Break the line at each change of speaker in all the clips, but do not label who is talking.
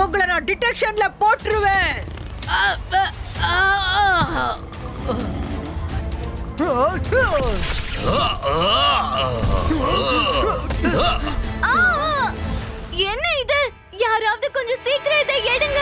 உங்களை நான் டிடெக்ஷன்ல போட்டுருவேன்.
என்ன இது? யாராவது கொஞ்சம் சீக்கிரம் இதை எடுங்க.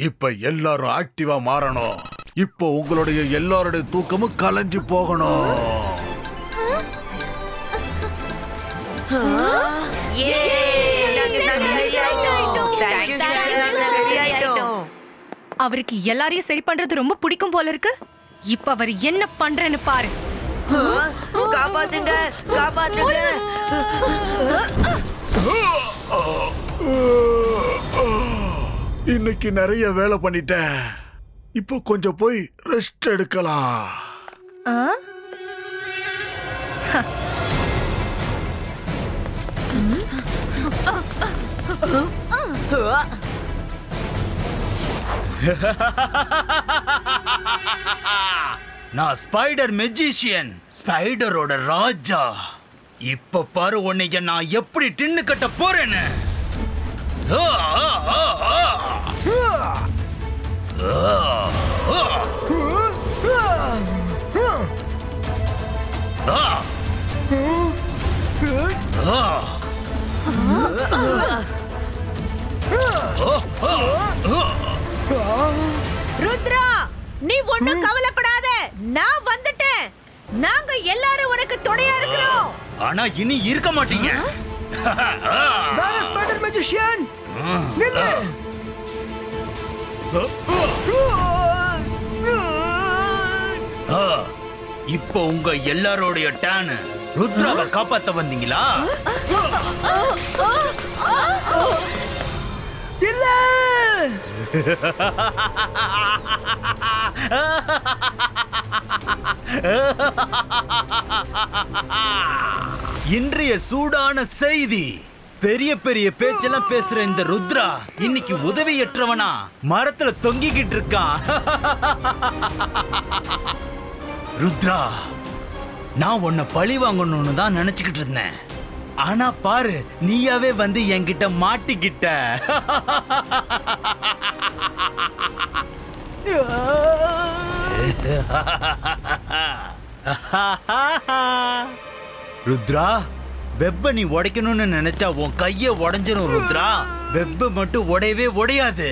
இப்ப எல்லாரும் ஆக்டிவா மாறணும். இப்போ உங்களுடைய எல்லாருடைய தூக்கமும் கலைஞ்சு போகணும்.
அவருக்கு எல்லாரையும் சரி பண்றது ரொம்ப பிடிக்கும் போல இருக்கு. இப்ப அவர் என்ன பண்றேன்னு பாரு.
காப்பாத்துங்க, காப்பாத்துங்க.
இன்னைக்கு நிறைய வேலை பண்ணிட்டேன். இப்போ கொஞ்சம் போய் ரெஸ்ட் எடுக்கலாம்.
நான் ஸ்பைடர் மெஜிஷியன், ஸ்பைடரோட ராஜா. இப்ப பாரு உன்னைய நான் எப்படி டின்னு கட்ட போறேன்னு.
ருத்ரா, நீ ஒண்ணும் கவலைப்படாத. நான் வந்துட்டேன். நாங்க எல்லாரும் உனக்கு துணையா இருக்கிறோம்.
ஆனா இனி இருக்க மாட்டீங்க.
ஸ்பைடர் மேஜிஷியன், நில்லு.
இப்போ உங்க எல்லாரோடைய டர்ன். ருத்ராவை காப்பாத்த வந்தீங்களா?
இல்ல.
இன்றைய சூடான செய்தி. பெரிய பெரிய பேச்செல்லாம் பேசுற இந்த ருத்ரா இன்னைக்கு உதவியற்றவனா மரத்துல தொங்கிக்கிட்டு இருக்கான். ருத்ரா, நான் உன்னை பழி வாங்கணும்னு தான் நினைச்சுக்கிட்டு இருந்தேன். ஆனா பாரு, நீயாவே வந்து என்கிட்ட மாட்டிக்கிட்ட. ருத்ரா, வெப்ப நீ உடைக்கணும்னு நினைச்சா உன் கைய உடைஞ்சிரும். ருத்ரா, வெப்ப மட்டும் உடையவே உடையாது.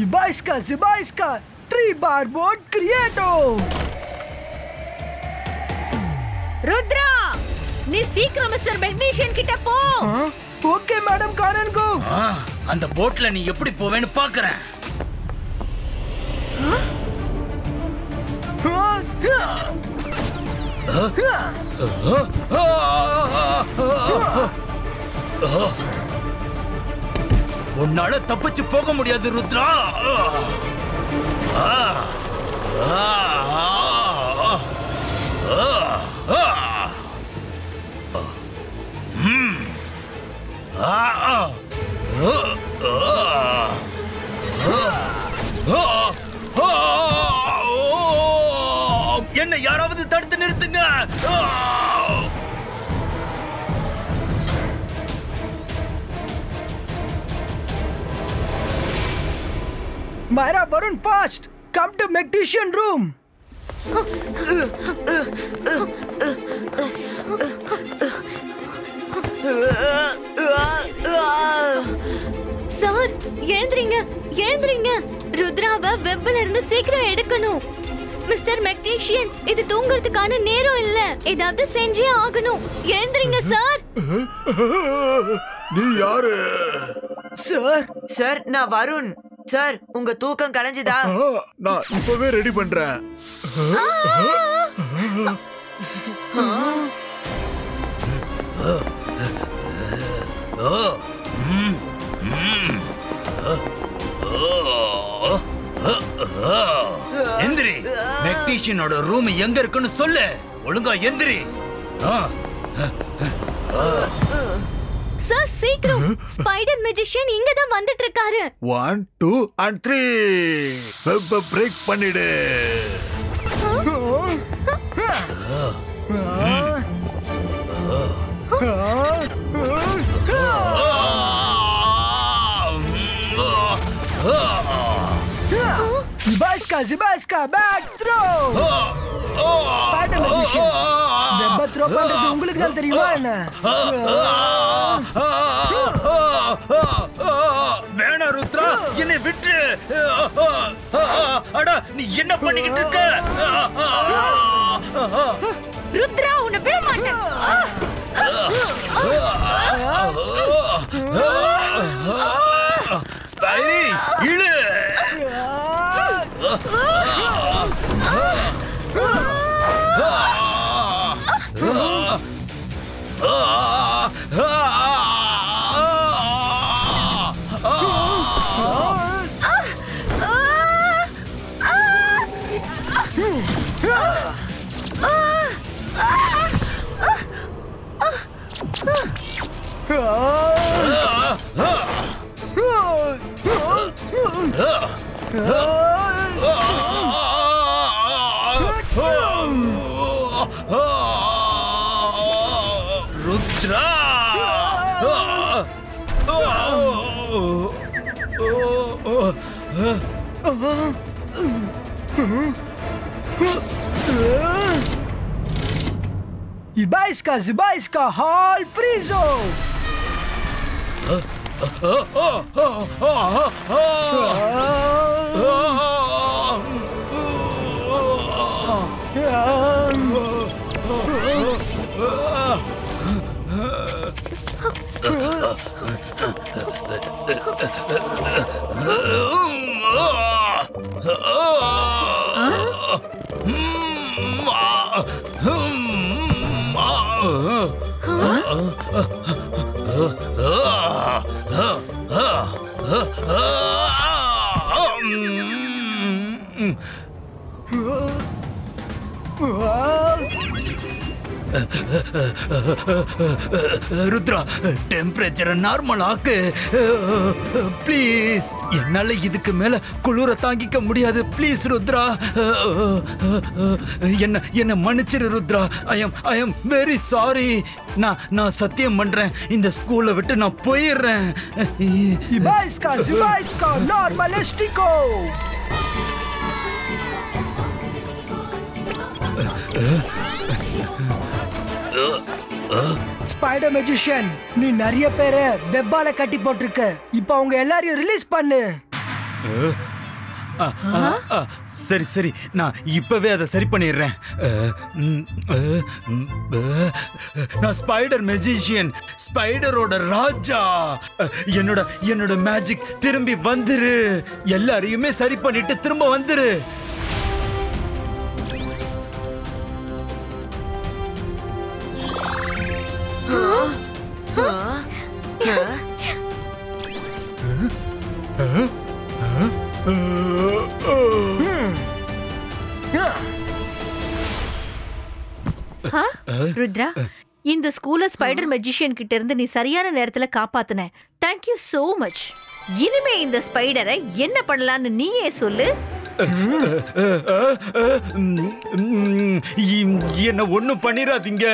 Ibaiska, Zibaiska, Tree Barboard Creato.
Rudra, நீ சீக்கிரம் மிஸ்டர் மெக்னீஷியன் கிட்ட போ.
ஓகே மேடம், காரன்கோ.
அந்த போட்ல நீ எப்படி போவேன்னு பாக்குறேன். உன்னால தப்பிச்சு போக முடியாது ருத்ரா. என்ன யாராவது தடுத்து நிறுத்துங்க.
Myra, Varun, fast! Come to Magician room!
எழுந்திரீங்க எழுந்திரீங்க. ருத்ராவை வெப்ல இருந்து சீக்கிரம் எடுக்கணும். மிஸ்டர் மெக்டீஷியன், இது தூங்குறதுக்கான நேரம் இல்ல. ஏதாவது செஞ்சே ஆகணும். எழுந்திரீங்க சார்.
நீ யாரு?
சார்
சார் நான் வருண். சார் உங்க தூக்கம் கலைஞ்சுதா?
நான் இப்பவே ரெடி பண்றேன்.
எந்திரி. மெக்டீஷியனோட ரூம் எங்க இருக்குன்னு சொல்லு. ஒழுங்கா எந்திரி.
சார் சீக்கிரம். ஸ்பைடர் மேஜிஷியன் இங்க தான் வந்துட்டு இருக்காரு.
1 2 and 3 வெப்ப பிரேக் பண்ணிடு.
Zibaiska, back throw! Spider magician. வெப்ப த்ரோ பண்றது உங்களுக்கு தான் தெரியுமா என்ன?
வேணா ருத்ரா, என்னை விட்டு. அட நீ என்ன பண்ணிக்கிட்டு இருக்க?
ருத்ரா, உன்னை விட மாட்டேன்.
ஸ்பைரி இழு. Rudra,
Zibaiska, Hall Frizo!
Rudra, டெம்பரேச்சரை நார்மல் ஆக்கு ப்ளீஸ். என்னால இதுக்கு மேல குளிர தாங்கிக்க முடியாது. ப்ளீஸ் ருத்ரா, என்ன மன்னிச்சிரு Rudra. I am very sorry. நான் சத்தியம் பண்றேன், இந்த ஸ்கூலை விட்டு நான் போயிடுறேன்.
Zibaiska, normalistico! ஸ்பைடர் மேஜிஷியன், நீ நிறைய பேரை வெப்பால கட்டி போட்டிருக்க. இப்ப அவங்க எல்லாரையும் ரிலீஸ் பண்ணு.
சரி, நான் இப்பவே அதை சரி பண்ணிடுறேன். நான் ஸ்பைடர் மேஜிஷியன், ஸ்பைடரோட ராஜா. என்னோட மேஜிக் திரும்பி வந்துரு. எல்லாரையுமே சரி பண்ணிட்டு திரும்ப வந்துரு.
ருத்ரா, இந்த ஸ்கூல ஸ்பைடர் மேஜிஷியன் கிட்ட இருந்து நீ சரியான நேரத்துல காப்பாத்துன. Thank you so much. இனிமே இந்த ஸ்பைடரை என்ன பண்ணலாம்னு நீயே சொல்லு.
என்ன ஒண்ணும் பண்ணிராதீங்க.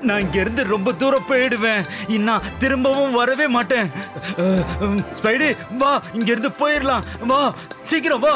நான் இங்க இருந்து ரொம்ப தூரம் போயிடுவேன். நான் திரும்பவும் வரவே மாட்டேன். ஸ்பைடி, வா, இங்க இருந்து போயிடலாம். வா, சீக்கிரம் வா.